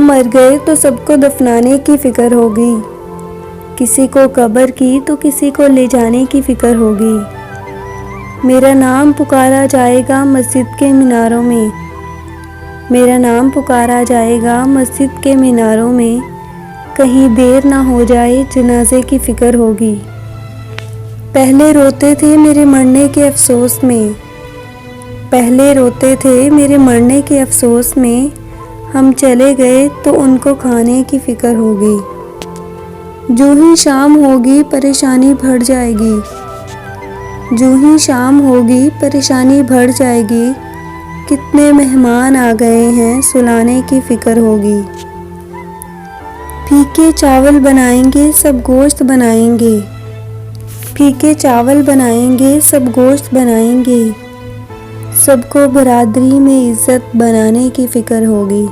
हम मर गए तो सबको दफनाने की फ़िक्र होगी, किसी को कब्र की तो किसी को ले जाने की फ़िक्र होगी। मेरा नाम पुकारा जाएगा मस्जिद के मीनारों में, मेरा नाम पुकारा जाएगा मस्जिद के मीनारों में, कहीं देर ना हो जाए जनाजे की फ़िक्र होगी। पहले रोते थे मेरे मरने के अफ़सोस में, पहले रोते थे मेरे मरने के अफ़सोस में, हम चले गए तो उनको खाने की फ़िक्र होगी। जो ही शाम होगी परेशानी बढ़ जाएगी, जो ही शाम होगी परेशानी बढ़ जाएगी, कितने मेहमान आ गए हैं सुलाने की फ़िक्र होगी। फीके चावल बनाएंगे सब गोश्त बनाएंगे, फीके चावल बनाएंगे सब गोश्त बनाएंगे, सबको बरादरी में इज़्ज़त बनाने की फ़िक्र होगी।